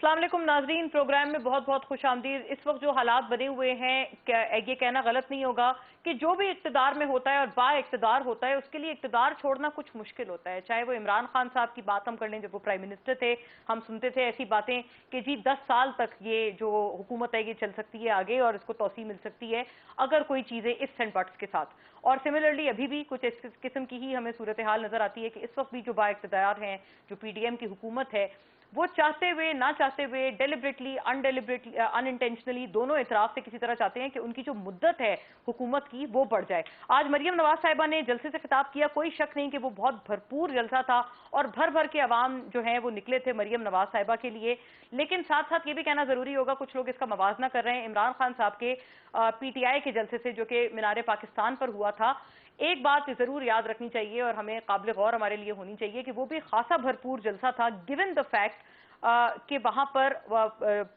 अस्सलाम वालेकुम नाजरीन, प्रोग्राम में बहुत बहुत खुशामदीद। इस वक्त जो हालात बने हुए हैं, ये कहना गलत नहीं होगा कि जो भी इक़्तिदार में होता है और बा इक़्तिदार होता है उसके लिए इक़्तिदार छोड़ना कुछ मुश्किल होता है। चाहे वो इमरान खान साहब की बात हम कर लें, जब वो प्राइम मिनिस्टर थे हम सुनते थे ऐसी बातें कि जी 10 साल तक ये जो हुकूमत है ये चल सकती है आगे और इसको तोसी मिल सकती है अगर कोई चीजें इस एंड बट्स के साथ। और सिमिलरली अभी भी कुछ इस किस्म की ही हमें सूरत हाल नजर आती है कि इस वक्त भी जो बा इक़्तिदार हैं, जो पीडीएम की हुकूमत है, वो चाहते हुए ना चाहते हुए, डेलिबरेटली अनडेलिबरेटली अनइंटेंशनली, दोनों इतराफ से किसी तरह चाहते हैं कि उनकी जो मुद्दत है हुकूमत की वो बढ़ जाए। आज मरियम नवाज साहिबा ने जलसे से खिताब किया, कोई शक नहीं कि वो बहुत भरपूर जलसा था और भर भर के अवाम जो है वो निकले थे मरियम नवाज साहिबा के लिए। लेकिन साथ साथ ये भी कहना जरूरी होगा, कुछ लोग इसका मवाजना कर रहे हैं इमरान खान साहब के पीटीआई के जलसे से जो कि मीनार पाकिस्तान पर हुआ था। एक बात जरूर याद रखनी चाहिए और हमें काबिल गौर हमारे लिए होनी चाहिए कि वो भी खासा भरपूर जलसा था, गिवन द फैक्ट कि वहां पर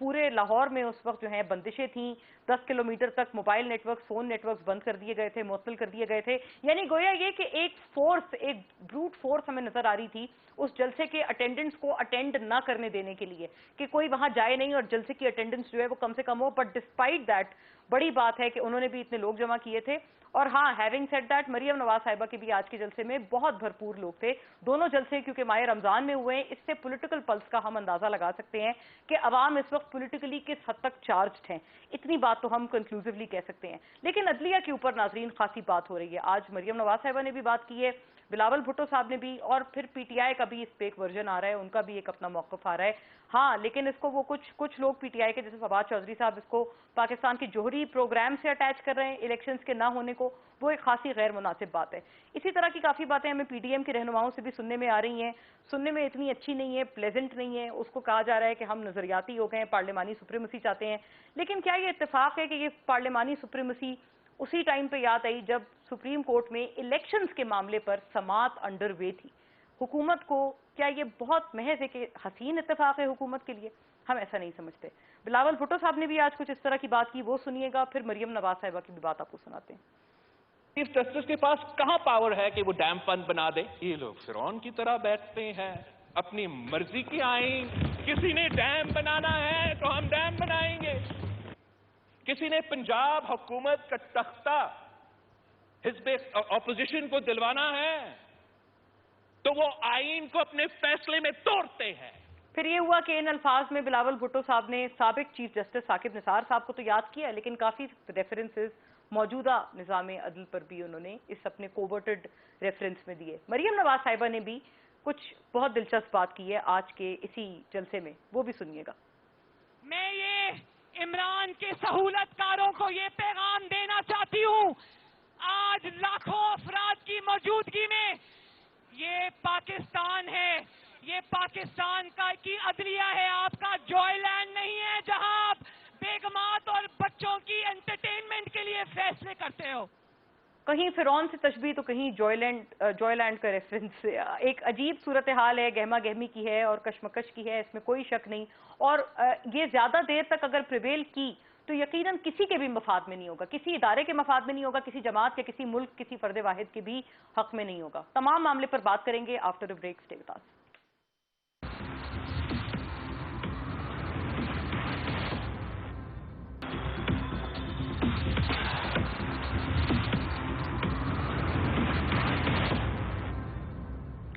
पूरे लाहौर में उस वक्त जो है बंदिशें थीं। 10 किलोमीटर तक मोबाइल नेटवर्क, फोन नेटवर्क बंद कर दिए गए थे, मुअत्तल कर दिए गए थे। यानी गोया ये कि एक फोर्स, एक ब्रूट फोर्स हमें नजर आ रही थी उस जलसे के अटेंडेंट्स को अटेंड ना करने देने के लिए, कि कोई वहां जाए नहीं और जलसे की अटेंडेंस जो है वो कम से कम हो। बट डिस्पाइट दैट, बड़ी बात है कि उन्होंने भी इतने लोग जमा किए थे। और हाँ, having said that, Maryam Nawaz साहिबा के भी आज के जलसे में बहुत भरपूर लोग थे। दोनों जलसे क्योंकि माह रमजान में हुए, इससे पॉलिटिकल पल्स का हम अंदाजा लगा सकते हैं कि अवाम इस वक्त पॉलिटिकली किस हद तक चार्ज्ड हैं। इतनी बात तो हम कंक्लूसिवली कह सकते हैं। लेकिन अदलिया के ऊपर नाजरीन खासी बात हो रही है। आज मरियम नवाज साहिबा ने भी बात की है, बिलावल भुट्टो साहब ने भी, और फिर पीटीआई का भी इस पे एक वर्जन आ रहा है, उनका भी एक अपना मौकफ आ रहा है। हाँ, लेकिन इसको वो कुछ लोग पीटीआई के जैसे फवाद चौधरी साहब इसको पाकिस्तान के जोहरी प्रोग्राम से अटैच कर रहे हैं, इलेक्शंस के ना होने को। वो एक खासी गैर मुनासिब बात है। इसी तरह की काफी बातें हमें पीडीएम के रहनुमाओं से भी सुनने में आ रही हैं, सुनने में इतनी अच्छी नहीं है, प्लेजेंट नहीं है। उसको कहा जा रहा है कि हम नजरियाती हो गए, पार्लिमानी सुप्रीमेसी चाहते हैं। लेकिन क्या ये इत्तेफाक है कि ये पार्लिमानी सुप्रीमेसी उसी टाइम पे याद आई जब सुप्रीम कोर्ट में इलेक्शंस के मामले पर समाअत अंडर वे थी हुकूमत को? क्या ये बहुत महज एक हसीन इत्तेफाक है हुकूमत के लिए? हम ऐसा नहीं समझते। बिलावल भुट्टो साहब ने भी आज कुछ इस तरह की बात की, वो सुनिएगा, फिर मरियम नवाज साहिबा की भी बात आपको सुनाते हैं। चीफ जस्टिस के पास कहां पावर है कि वो डैम फंड बना दे? ये लोग फिरौन की तरह बैठते हैं, अपनी मर्जी की आईन। किसी ने डैम बनाना है तो हम डैम बनाएंगे, किसी ने पंजाब हुकूमत का तख्ता हिज़्ब ऑपोजिशन को दिलवाना है तो वो आईन को अपने फैसले में तोड़ते हैं। फिर ये हुआ कि इन अल्फाज में बिलावल भुट्टो साहब ने साबिक चीफ जस्टिस साकिब निसार साहब को तो याद किया, लेकिन काफी रेफरेंसेस मौजूदा निज़ाम अदल पर भी उन्होंने इस अपने कोवर्टेड रेफरेंस में दिए। मरियम नवाज साहिबा ने भी कुछ बहुत दिलचस्प बात की है आज के इसी जलसे में, वो भी सुनिएगा। मैं ये इमरान के सहूलतकारों को ये पैगाम देना चाहती हूँ, आज लाखों अफराद की मौजूदगी में ये पाकिस्तान है, ये पाकिस्तान की अदलिया है, आपका जॉयलैंड नहीं है जहां आप बेगमात और बच्चों की एंटरटेनमेंट के लिए फैसले करते हो। कहीं फिरौन से तशबीह तो कहीं जॉयलैंड का रेफरेंस। एक अजीब सूरत हाल है, गहमा गहमी की है और कशमकश की है, इसमें कोई शक नहीं। और ये ज्यादा देर तक अगर प्रिवेल की तो यकीनन किसी के भी मफाद में नहीं होगा, किसी इदारे के मफाद में नहीं होगा, किसी जमात के, किसी मुल्क, किसी फर्द वाहिद के भी हक में नहीं होगा। तमाम मामले पर बात करेंगे after a break. Stay with us.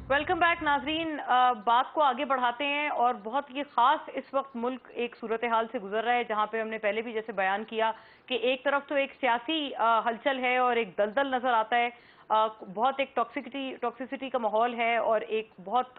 Welcome back नाजरीन। बात को आगे बढ़ाते हैं और बहुत ही खास इस वक्त मुल्क एक सूरत हाल से गुजर रहा है जहां पे हमने पहले भी जैसे बयान किया कि एक तरफ तो एक सियासी हलचल है और एक दलदल नजर आता है, बहुत एक टॉक्सिसिटी का माहौल है और एक बहुत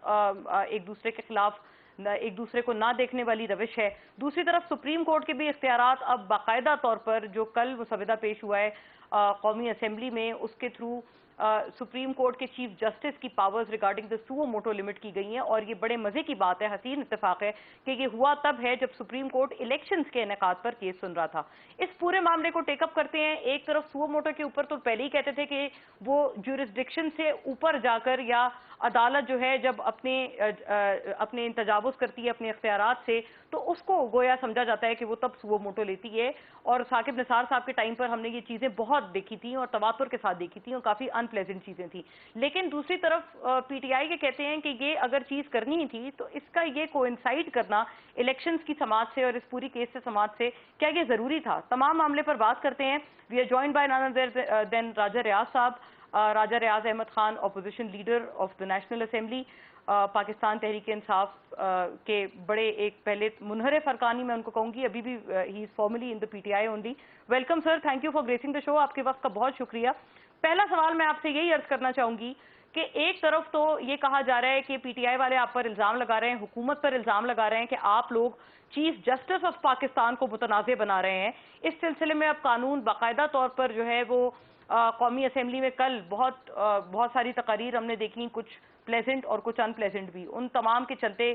एक दूसरे के खिलाफ एक दूसरे को ना देखने वाली रविश है। दूसरी तरफ सुप्रीम कोर्ट के भी इख्तियारात अब बाकायदा तौर पर, जो कल मुसविदा पेश हुआ है कौमी असेंबली में, उसके थ्रू सुप्रीम कोर्ट के चीफ जस्टिस की powers regarding the suo motu limit की गई हैं। और ये बड़े मजे की बात है, हसीन इत्तेफाक है कि ये हुआ तब है जब सुप्रीम कोर्ट इलेक्शंस के इनेकाद पर केस सुन रहा था। इस पूरे मामले को टेकअप करते हैं। एक तरफ सुओ मोटो के ऊपर तो पहले ही कहते थे कि वो ज्यूरिसडिक्शन से ऊपर जाकर या अदालत जो है जब अपने तजावुज करती है अपने इख्तियारात से, तो उसको गोया समझा जाता है कि वो तब सुओ मोटो लेती है। और साकिब निसार साहब के टाइम पर हमने ये चीजें बहुत देखी थी और तवातुर के साथ देखी थी और काफी अनप्लेजेंट चीजें थी। लेकिन दूसरी तरफ पीटीआई के कहते हैं कि ये अगर चीज करनी ही थी तो इसका ये कोइंसाइड करना इलेक्शंस की समाज से और इस पूरी केस से समाज से, क्या ये जरूरी था? तमाम मामले पर बात करते हैं। We are joined by none other than Raja Riaz साहब। Raja Riaz Ahmad Khan, opposition leader of the National Assembly, Pakistan Tehreek Insaf के बड़े एक पहले मुनहरिफ अरकानी मैं उनको कहूंगी, अभी भी he is formally in the PTI only. Welcome sir, thank you for gracing the show, आपके वक्त का बहुत शुक्रिया। पहला सवाल मैं आपसे यही अर्ज करना चाहूंगी कि एक तरफ तो ये कहा जा रहा है कि पीटीआई वाले आप पर इल्जाम लगा रहे हैं, हुकूमत पर इल्जाम लगा रहे हैं कि आप लोग चीफ जस्टिस ऑफ पाकिस्तान को मुतनाज़े बना रहे हैं। इस सिलसिले में अब कानून बाकायदा तौर पर जो है वो कौमी असेंबली में कल बहुत सारी तकारीर हमने देखी, कुछ प्लेजेंट और कुछ अनप्लेजेंट भी, उन तमाम के चलते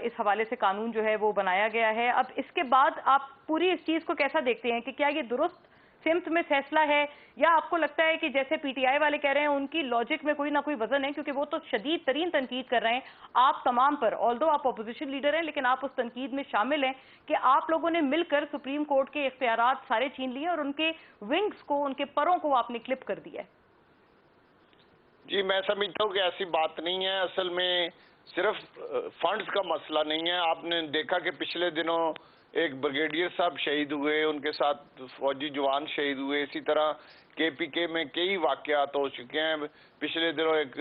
इस हवाले से कानून जो है वो बनाया गया है। अब इसके बाद आप पूरी इस चीज को कैसा देखते हैं कि क्या ये दुरुस्त सिमत में फैसला है, या आपको लगता है कि जैसे पीटीआई वाले कह रहे हैं उनकी लॉजिक में कोई ना कोई वजन है, क्योंकि वो तो शदीद तरीन तनकीद कर रहे हैं आप तमाम पर, ऑल्दो आप अपोजिशन लीडर हैं लेकिन आप उस तनकीद में शामिल हैं कि आप लोगों ने मिलकर सुप्रीम कोर्ट के इख्तियारात सारे छीन लिए और उनके विंग्स को, उनके परों को आपने क्लिप कर दिया है। जी, मैं समझता हूँ कि ऐसी बात नहीं है। असल में सिर्फ फंड्स का मसला नहीं है। आपने देखा कि पिछले दिनों एक ब्रिगेडियर साहब शहीद हुए, उनके साथ फौजी जवान शहीद हुए। इसी तरह केपीके में कई वाकयात हो चुके हैं। पिछले दिनों एक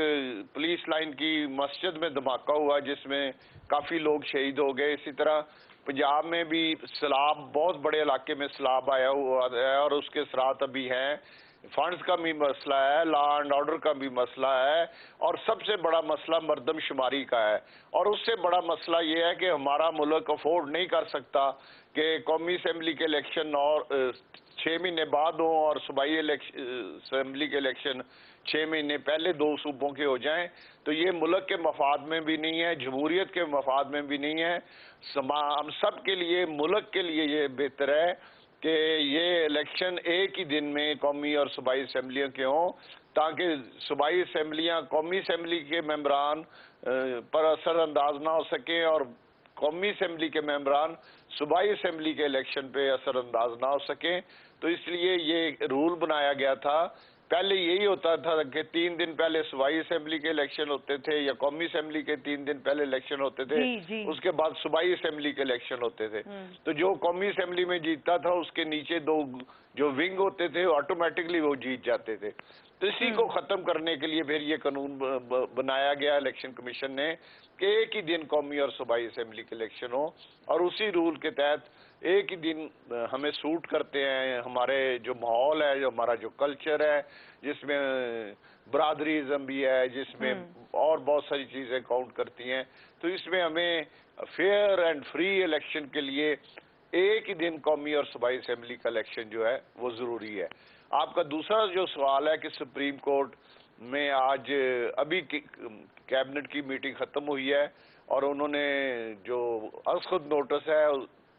पुलिस लाइन की मस्जिद में धमाका हुआ जिसमें काफ़ी लोग शहीद हो गए। इसी तरह पंजाब में भी सैलाब, बहुत बड़े इलाके में सैलाब आया हुआ है और उसके असरात अभी हैं। फंड्स का भी मसला है, लॉ एंड ऑर्डर का भी मसला है, और सबसे बड़ा मसला मर्दमशुमारी का है। और उससे बड़ा मसला ये है कि हमारा मुल्क अफोर्ड नहीं कर सकता कि कौमी असेंबली के इलेक्शन और 6 महीने बाद हों और सूबाई असेंबली के इलेक्शन 6 महीने पहले 2 सूबों के हो जाएं। तो ये मुल्क के मफाद में भी नहीं है, जमहूरियत के मफाद में भी नहीं है। हम सब के लिए, मुल्क के लिए ये बेहतर है कि ये इलेक्शन एक ही दिन में कौमी और सूबाई असेंबलियों के हों, ताकि सूबाई असेंबलियां कौमी असेंबली के मेंबरान पर असर अंदाज ना हो सके और कौमी असेंबली के मेंबरान सूबाई असेंबली के इलेक्शन पे असर अंदाज ना हो सके। तो इसलिए ये रूल बनाया गया था। पहले यही होता था कि 3 दिन पहले सूबाई असेंबली के इलेक्शन होते थे या कौमी असेंबली के 3 दिन पहले इलेक्शन होते थे, उसके बाद सूबाई असेंबली के इलेक्शन होते थे। तो जो कौमी असेंबली में जीतता था उसके नीचे 2 जो विंग होते थे ऑटोमेटिकली वो जीत जाते थे। तो इसी को खत्म करने के लिए फिर ये कानून बनाया गया इलेक्शन कमीशन ने कि एक ही दिन कौमी और सूबाई असेंबली के इलेक्शन हो, और उसी रूल के तहत एक ही दिन हमें सूट करते हैं। हमारे जो माहौल है, जो हमारा जो कल्चर है, जिसमें बरादरीज़म भी है, जिसमें और बहुत सारी चीज़ें काउंट करती हैं, तो इसमें हमें फेयर एंड फ्री इलेक्शन के लिए एक ही दिन कौमी और सूबाई असेंबली का इलेक्शन जो है वो ज़रूरी है। आपका दूसरा जो सवाल है कि सुप्रीम कोर्ट में आज अभी कैबिनेट की मीटिंग ख़त्म हुई है और उन्होंने जो खुद नोटिस है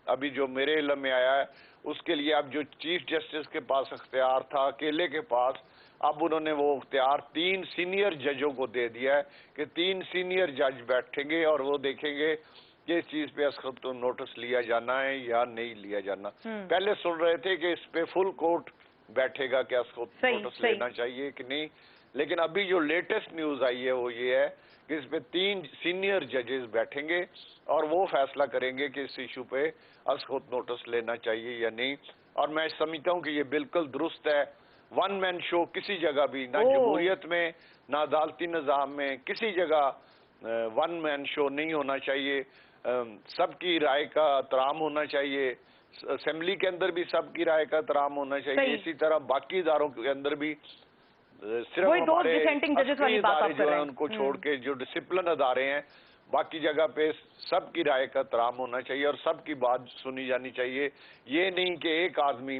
अभी जो मेरे इल्म में आया है, उसके लिए अब जो चीफ जस्टिस के पास अख्तियार था अकेले के पास, अब उन्होंने वो अख्तियार 3 सीनियर जजों को दे दिया है कि 3 सीनियर जज बैठेंगे और वो देखेंगे कि इस चीज पे असख्त नोटिस लिया जाना है या नहीं लिया जाना। पहले सुन रहे थे कि इस पे फुल कोर्ट बैठेगा कि असख्त नोटिस लेना चाहिए कि नहीं, लेकिन अभी जो लेटेस्ट न्यूज आई है वो ये है कि इस पे 3 सीनियर जजेस बैठेंगे और वो फैसला करेंगे कि इस इशू पे असख्त नोटिस लेना चाहिए या नहीं। और मैं समझता हूँ कि ये बिल्कुल दुरुस्त है। वन मैन शो किसी जगह भी, ना जमहूरियत में ना अदालती निज़ाम में, किसी जगह वन मैन शो नहीं होना चाहिए। सबकी राय का एहतराम होना चाहिए। असेंबली के अंदर भी सबकी राय का एहतराम होना चाहिए। इसी तरह बाकी इदारों के अंदर भी सिर्फ हमारे इदारे जो है उनको छोड़ के जो डिसिप्लिन अदारे हैं, बाकी जगह पे सबकी राय का एहतराम होना चाहिए और सबकी बात सुनी जानी चाहिए। ये नहीं कि एक आदमी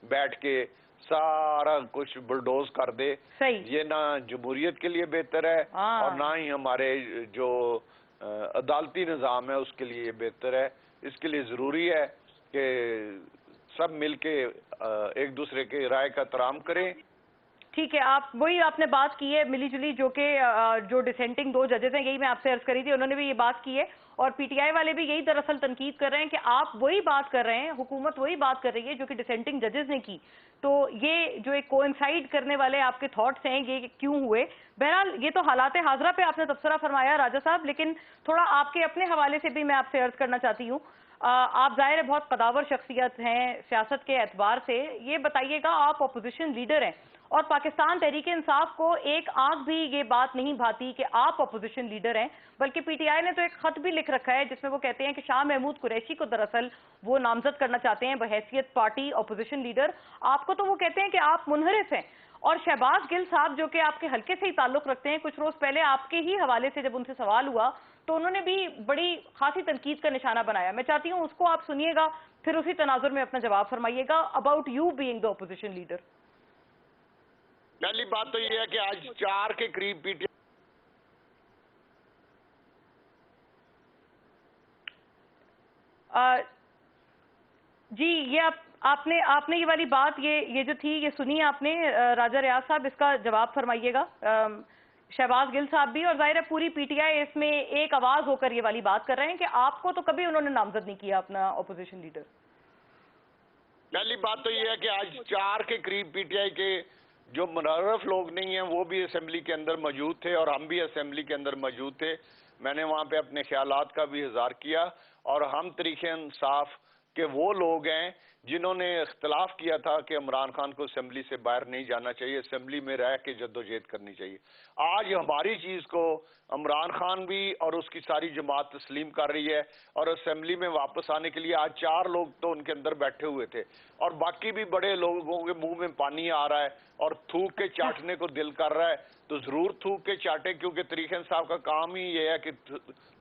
बैठ के सारा कुछ बुलडोज कर दे। ये ना जमहूरियत के लिए बेहतर है और ना ही हमारे जो अदालती निज़ाम है उसके लिए बेहतर है। इसके लिए ज़रूरी है कि सब मिलके एक दूसरे के राय का एहतराम करें ठीक है, आप वही आपने बात की है मिली जुली, जो कि जो डिसेंटिंग 2 जजेस हैं, यही मैं आपसे अर्ज करी थी, उन्होंने भी ये बात की है और पीटीआई वाले भी यही दरअसल तनकीद कर रहे हैं कि आप वही बात कर रहे हैं, हुकूमत वही बात कर रही है जो कि डिसेंटिंग जजेस ने की। तो ये जो एक कोइंसाइड करने वाले आपके थॉट्स हैं, ये क्यों हुए? बहरहाल ये तो हालात हाजरा पे आपने तबसरा फरमाया राजा साहब, लेकिन थोड़ा आपके अपने हवाले से भी मैं आपसे अर्ज करना चाहती हूँ। आप जाहिर है बहुत कदावर शख्सियत हैं सियासत के एतबार से, ये बताइएगा, आप अपोजिशन लीडर हैं और पाकिस्तान तहरीक इंसाफ को एक आंख भी ये बात नहीं भाती कि आप अपोजिशन लीडर हैं, बल्कि पीटीआई ने तो एक खत भी लिख रखा है जिसमें वो कहते हैं कि शाह महमूद कुरैशी को दरअसल वो नामजद करना चाहते हैं बहैसियत पार्टी अपोजिशन लीडर। आपको तो वो कहते हैं कि आप मुनहरिफ हैं। और शहबाज गिल साहब जो कि आपके हल्के से ही ताल्लुक रखते हैं, कुछ रोज पहले आपके ही हवाले से जब उनसे सवाल हुआ तो उन्होंने भी बड़ी खासी तनकीद का निशाना बनाया। मैं चाहती हूँ उसको आप सुनिएगा, फिर उसी तनाजुर में अपना जवाब फरमाइएगा about you being the opposition leader. पहली बात तो ये है कि आज 4 के करीब पीटीआई जी, ये आपने ये वाली बात ये जो थी ये सुनी आपने राजा रियाज साहब, इसका जवाब फरमाइएगा। शहबाज गिल साहब भी और जाहिर है पूरी पीटीआई इसमें एक आवाज होकर ये वाली बात कर रहे हैं कि आपको तो कभी उन्होंने नामजद नहीं किया अपना अपोजिशन लीडर। पहली बात तो ये है कि आज 4 के करीब पीटीआई के जो मुनर्रफ लोग नहीं हैं वो भी असेंबली के अंदर मौजूद थे और हम भी असेंबली के अंदर मौजूद थे। मैंने वहां पे अपने ख्यालात का भी इजहार किया और हम तरीके इंसाफ के वो लोग हैं जिन्होंने इख्तलाफ किया था कि इमरान खान को असेंबली से बाहर नहीं जाना चाहिए, असेंबली में रह के जद्दोजहद करनी चाहिए। आज हमारी चीज को इमरान खान भी और उसकी सारी जमात तस्लीम कर रही है और असेंबली में वापस आने के लिए आज 4 लोग तो उनके अंदर बैठे हुए थे और बाकी भी बड़े लोगों के मुंह में पानी आ रहा है और थूक के चाटने को दिल कर रहा है तो जरूर थूक के चाटे, क्योंकि तरीके इंसाफ का काम ही ये है कि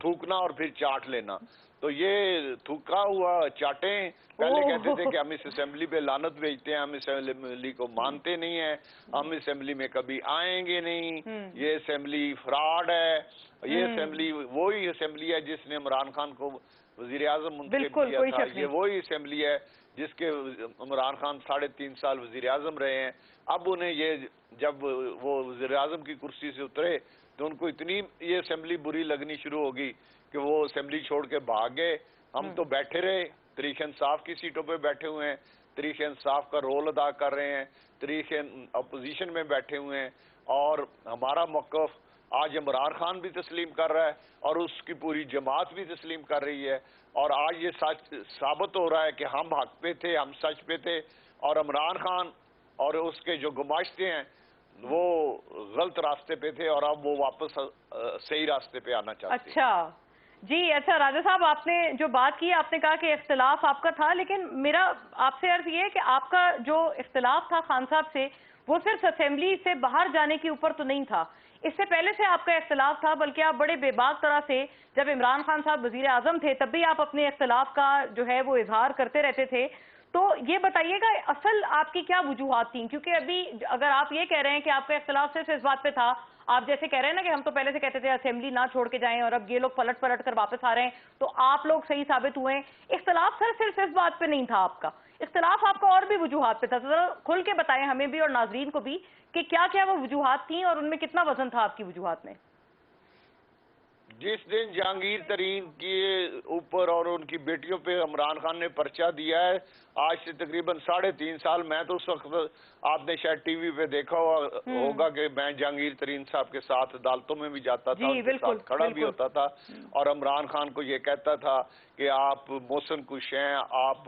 थूकना और फिर चाट लेना। तो ये थूका हुआ चाटें। पहले कहते थे कि हम इस असेंबली पे लानत भेजते हैं, हम इस असेंबली को मानते नहीं है, हम असेंबली में कभी आएंगे नहीं, ये असेंबली फ्रॉड है, ये असेंबली वही असेंबली है जिसने इमरान खान को वजीर आजम मुंतखब किया था, ये वही असेंबली है जिसके इमरान खान 3.5 साल वजीर आजम रहे हैं। अब उन्हें ये जब वो वजीर आजम की कुर्सी से उतरे तो उनको इतनी ये असेंबली बुरी लगनी शुरू होगी कि वो असेंबली छोड़ के भाग गए। हम तो बैठे रहे, तरीके इंसाफ की सीटों पे बैठे हुए हैं, तरीके इंसाफ का रोल अदा कर रहे हैं, तरीके अपोजिशन में बैठे हुए हैं और हमारा मौक़िफ़ आज इमरान खान भी तस्लीम कर रहा है और उसकी पूरी जमात भी तस्लीम कर रही है और आज ये सच साबित हो रहा है कि हम हक पे थे, हम सच पे थे और इमरान खान और उसके जो गुमाश्ते हैं वो गलत रास्ते पे थे और अब वो वापस सही रास्ते पे आना चाहते हैं। अच्छा जी, अच्छा राजा साहब, आपने जो बात की, आपने कहा कि इख्तिलाफ आपका था, लेकिन मेरा आपसे अर्ज ये है कि आपका जो इख्तिलाफ था खान साहब से वो सिर्फ असेंबली से बाहर जाने के ऊपर तो नहीं था, इससे पहले से आपका इख्तिलाफ था, बल्कि आप बड़े बेबाक तरह से जब इमरान खान साहब वजीर आजम थे तब भी आप अपने इख्तिलाफ का जो है वो इजहार करते रहते थे। तो ये बताइएगा असल आपकी क्या वजूहात थी? क्योंकि अभी अगर आप ये कह रहे हैं कि आपका इख्तिलाफ सिर्फ इस बात पे था, आप जैसे कह रहे हैं ना कि हम तो पहले से कहते थे असेंबली ना छोड़ के जाएं और अब ये लोग पलट पलट कर वापस आ रहे हैं, तो आप लोग सही साबित हुए। इख्तिलाफ सिर्फ इस बात पे नहीं था आपका, इख्तिलाफ आपका और भी वजूहात पे था। तो जरा खुल के बताएं हमें भी और नाजरीन को भी कि क्या क्या वो वजूहात थी और उनमें कितना वजन था आपकी वजूहात में। जिस दिन जहांगीर तरीन के ऊपर और उनकी बेटियों पे इमरान खान ने पर्चा दिया है, आज से तकरीबन 3.5 साल, मैं तो उस वक्त आपने शायद टीवी पे देखा होगा कि मैं जहांगीर तरीन साहब के साथ अदालतों में भी जाता था, उनके साथ खड़ा भी होता था और इमरान खान को ये कहता था कि आप मोहसिन कुश हैं, आप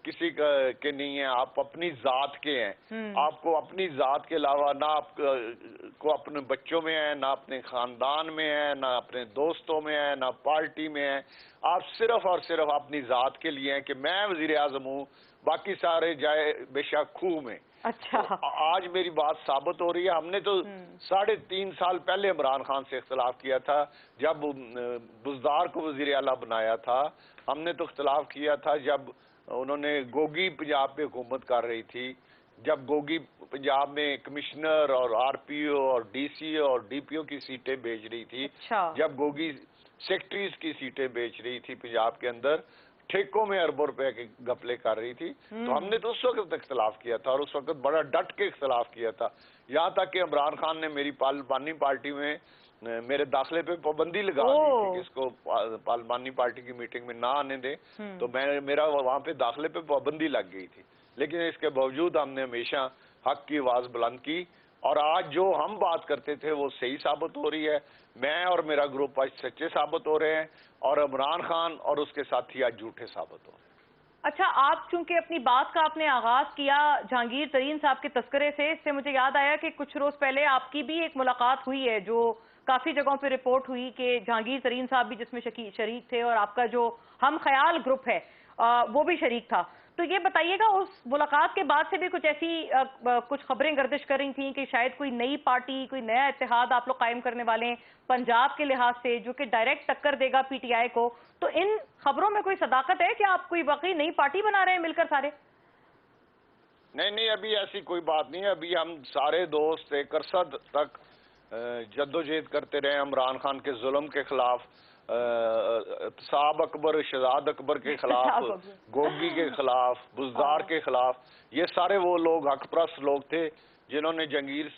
किसी के नहीं हैं, आप अपनी जात के हैं, आपको अपनी जात के अलावा ना आपको अपने बच्चों में है, ना अपने खानदान में है, ना अपने दोस्तों में है, ना पार्टी में है, आप सिर्फ और सिर्फ अपनी जात के लिए हैं कि मैं वजीर आजम हूँ, बाकी सारे जाए बेशक खूह में। अच्छा, तो आज मेरी बात साबित हो रही है। हमने तो 3.5 साल पहले इमरान खान से इख्तिलाफ किया था, जब बुज़दार को वजीर आला बनाया था। हमने तो इख्तिलाफ किया था जब उन्होंने गोगी पंजाब पे हुकूमत कर रही थी, जब गोगी पंजाब में कमिश्नर और आरपीओ और डीसीओ और डीपीओ की सीटें बेच रही थी, जब गोगी सेक्रेटरीज की सीटें बेच रही थी पंजाब के अंदर, ठेकों में अरबों रुपए के घपले कर रही थी। तो हमने तो उस वक्त इख्तलाफ किया था और उस वक्त बड़ा डट के इख्तलाफ किया था, यहाँ तक कि इमरान खान ने मेरी पार्लिमानी पार्टी में मेरे दाखिले पे पाबंदी लगा दी थी कि इसको पार्लिमानी पार्टी की मीटिंग में ना आने दे। तो मेरा वहाँ पे दाखिले पे पाबंदी लग गई थी, लेकिन इसके बावजूद हमने हमेशा हक की आवाज बुलंद की और आज जो हम बात करते थे वो सही साबित हो रही है। मैं और मेरा ग्रुप आज सच्चे साबित हो रहे हैं और इमरान खान और उसके साथी आज झूठे साबित हो रहे हैं। अच्छा, आप चूंकि अपनी बात का आपने आगाज किया जहांगीर तरीन साहब के तस्करे से, इससे मुझे याद आया कि कुछ रोज पहले आपकी भी एक मुलाकात हुई है जो काफी जगहों पे रिपोर्ट हुई कि जहांगीर तरीन साहब भी जिसमें शरीक थे और आपका जो हम ख्याल ग्रुप है वो भी शरीक था। तो ये बताइएगा, उस मुलाकात के बाद से भी कुछ ऐसी कुछ खबरें गर्दिश कर रही थी कि शायद कोई नई पार्टी, कोई नया इत्तेहाद आप लोग कायम करने वाले हैं पंजाब के लिहाज से, जो कि डायरेक्ट टक्कर देगा पीटीआई को। तो इन खबरों में कोई सदाकत है कि आप कोई वाकई नई पार्टी बना रहे हैं मिलकर सारे? नहीं, अभी ऐसी कोई बात नहीं है। अभी हम सारे दोस्त एक अरसद तक जद्दोजहद करते रहे इमरान खान के जुल्म के खिलाफ, साहब अकबर, शहजाद अकबर के खिलाफ, गोगी के खिलाफ, बुजदार के खिलाफ। ये सारे वो लोग हकप्रस्त लोग थे जिन्होंने जहांगीर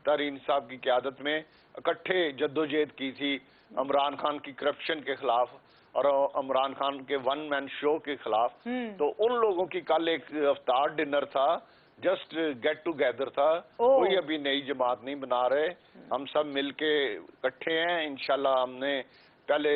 तरीन साहब की क़यादत में इकट्ठे जद्दोजहद की थी इमरान खान की करप्शन के खिलाफ और इमरान खान के वन मैन शो के खिलाफ। तो उन लोगों की कल एक इफ्तार डिनर था, जस्ट गेट टूगेदर था, कोई अभी नई जमात नहीं बना रहे। हम सब मिलके इकट्ठे हैं। इंशाल्लाह हमने पहले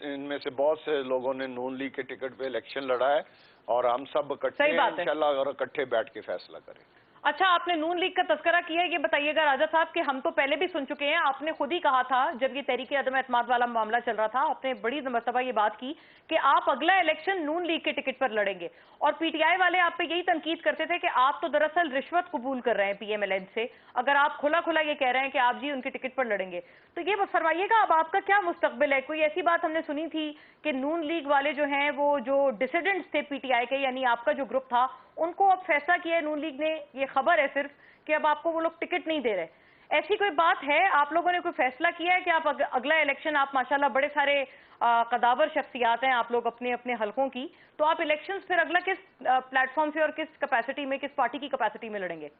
इनमें से बहुत से लोगों ने नून लीग के टिकट पे इलेक्शन लड़ा है और हम सब इकट्ठे हैं इंशाल्लाह और इकट्ठे बैठ के फैसला करें। अच्छा, आपने नून लीग का तस्करा किया है, ये बताइएगा राजा साहब कि हम तो पहले भी सुन चुके हैं, आपने खुद ही कहा था जब ये तहरीक अदम एतमाद वाला मामला चल रहा था, आपने बड़ी मर्तबा ये बात की कि आप अगला इलेक्शन नून लीग के टिकट पर लड़ेंगे और पीटीआई वाले आप पे यही तनकीद करते थे कि आप तो दरअसल रिश्वत कबूल कर रहे हैं पीएमएलएन से, अगर आप खुला खुला ये कह रहे हैं कि आप जी उनके टिकट पर लड़ेंगे। तो ये फरमाइएगा, अब आपका क्या मुस्तकबिल है? कोई ऐसी बात हमने सुनी थी कि नून लीग वाले जो हैं वो जो डिसिडेंट्स थे पीटीआई के, यानी आपका जो ग्रुप था, उनको अब फैसला किया है नून लीग ने, ये खबर है सिर्फ कि अब आपको वो लोग टिकट नहीं दे रहे। ऐसी कोई बात है? आप लोगों ने कोई फैसला किया है कि आप अगला इलेक्शन, आप माशाल्लाह बड़े सारे कदावर शख्सियात हैं आप लोग अपने अपने हलकों की, तो आप इलेक्शन फिर अगला किस प्लेटफॉर्म से और किस कैपेसिटी में, किस पार्टी की कैपेसिटी में लड़ेंगे?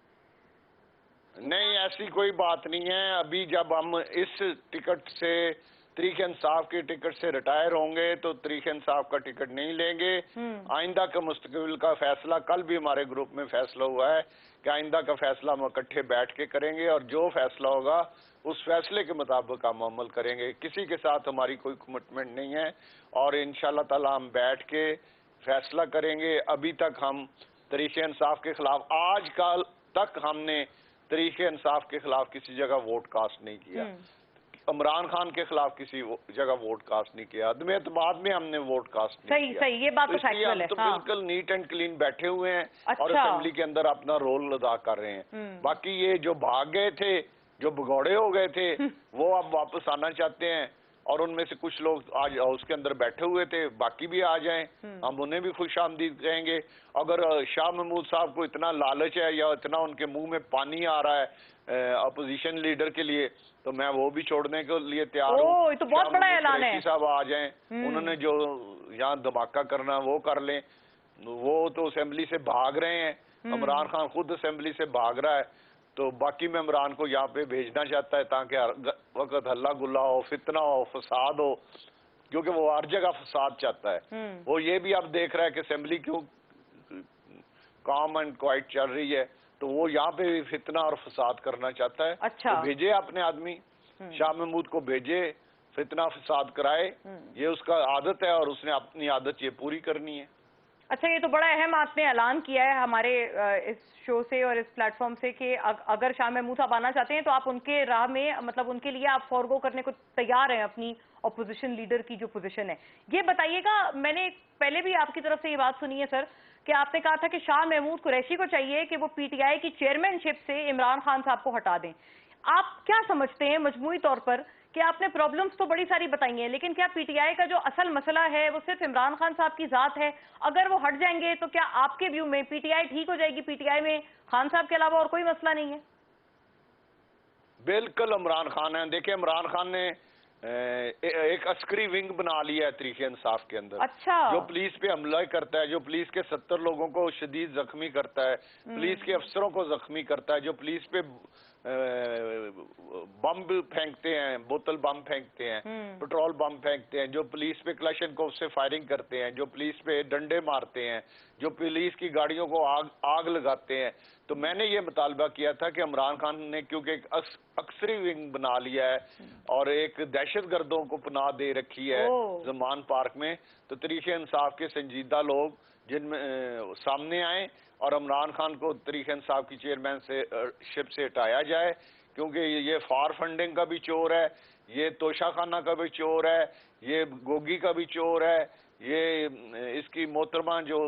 नहीं, ऐसी कोई बात नहीं है। अभी जब हम इस टिकट से तरीक इंसाफ के टिकट से रिटायर होंगे तो तरीक इंसाफ का टिकट नहीं लेंगे। आइंदा का मुस्तकबिल का फैसला कल भी हमारे ग्रुप में फैसला हुआ है कि आइंदा का फैसला हम इकट्ठे बैठ के करेंगे और जो फैसला होगा उस फैसले के मुताबिक हम अमल करेंगे। किसी के साथ हमारी कोई कमिटमेंट नहीं है और इंशाल्लाह ताला हम बैठ के फैसला करेंगे। अभी तक हम तरीक इंसाफ के खिलाफ, आज कल तक हमने तरीक इंसाफ के खिलाफ किसी जगह वोट कास्ट नहीं किया, इमरान खान के खिलाफ किसी जगह वोट कास्ट नहीं किया, अदम एतमाद में हमने वोट कास्ट नहीं किया। सही, ये बात तो फैक्चुअल है। तो बिल्कुल नीट एंड क्लीन बैठे हुए हैं और असेंबली के अंदर अपना रोल अदा कर रहे हैं। बाकी ये जो भाग गए थे, जो भगौड़े हो गए थे, वो अब वापस आना चाहते हैं और उनमें से कुछ लोग आज हाउस के अंदर बैठे हुए थे, बाकी भी आ जाएं, हम उन्हें भी खुशामदीद कहेंगे। अगर शाह महमूद साहब को इतना लालच है या इतना उनके मुंह में पानी आ रहा है अपोजिशन लीडर के लिए, तो मैं वो भी छोड़ने के लिए तैयार हूँ। तो बहुत बड़ा ऐलान है। साहब आ जाएं, उन्होंने जो यहाँ धमाका करना वो कर लें। वो तो असेंबली से भाग रहे हैं, इमरान खान खुद असेंबली से भाग रहा है, तो बाकी मेंबरान को यहाँ पे भेजना चाहता है ताकि हर वक्त हल्ला गुल्ला हो, फितना हो, फसाद हो, क्योंकि वो हर जगह फसाद चाहता है। वो ये भी अब देख रहा है कि असेंबली क्यों काम एंड क्वाइट चल रही है, तो वो यहाँ पे भी फितना और फसाद करना चाहता है। अच्छा। तो भेजे अपने आदमी, शाह महमूद को भेजे, फितना फसाद कराए, ये उसका आदत है और उसने अपनी आदत ये पूरी करनी है। अच्छा, ये तो बड़ा अहम आपने ऐलान किया है हमारे इस शो से और इस प्लेटफॉर्म से कि अगर शाह महमूद साहब आना चाहते हैं तो आप उनके राह में, मतलब उनके लिए आप फॉरगो करने को तैयार हैं अपनी ऑपोजिशन लीडर की जो पोजीशन है। ये बताइएगा, मैंने पहले भी आपकी तरफ से ये बात सुनी है सर कि आपने कहा था कि शाह महमूद कुरैशी को चाहिए कि वो पीटीआई की चेयरमैनशिप से इमरान खान साहब को हटा दें। आप क्या समझते हैं मजमूई तौर पर कि आपने प्रॉब्लम्स तो बड़ी सारी बताई हैं, लेकिन क्या पीटीआई का जो असल मसला है वो सिर्फ इमरान खान साहब की जात है? अगर वो हट जाएंगे तो क्या आपके व्यू में पीटीआई ठीक हो जाएगी? पीटीआई में खान साहब के अलावा और कोई मसला नहीं है? बिल्कुल इमरान खान है। देखिए, इमरान खान ने एक अस्करी विंग बना लिया है तरीके इंसाफ के अंदर। अच्छा। जो पुलिस पे हमला करता है, जो पुलिस के 70 लोगों को शदीद जख्मी करता है, पुलिस के अफसरों को जख्मी करता है, जो पुलिस पे बम फेंकते हैं, बोतल बम फेंकते हैं, पेट्रोल बम फेंकते हैं, जो पुलिस पे क्लशनकोफ से फायरिंग करते हैं, जो पुलिस पे डंडे मारते हैं, जो पुलिस की गाड़ियों को आग लगाते हैं। तो मैंने ये मुतालबा किया था कि इमरान खान ने क्योंकि एक अक्सरी विंग बना लिया है और एक दहशत गर्दों को पनाह दे रखी है जमान पार्क में, तो तरीके इंसाफ के संजीदा लोग जिनमें सामने आए और इमरान खान को तरीके इंसाफ की चेयरमैन से शिप से हटाया जाए, क्योंकि ये फार फंडिंग का भी चोर है, ये तोशाखाना का भी चोर है, ये गोगी का भी चोर है, ये इसकी मोहतरमा जो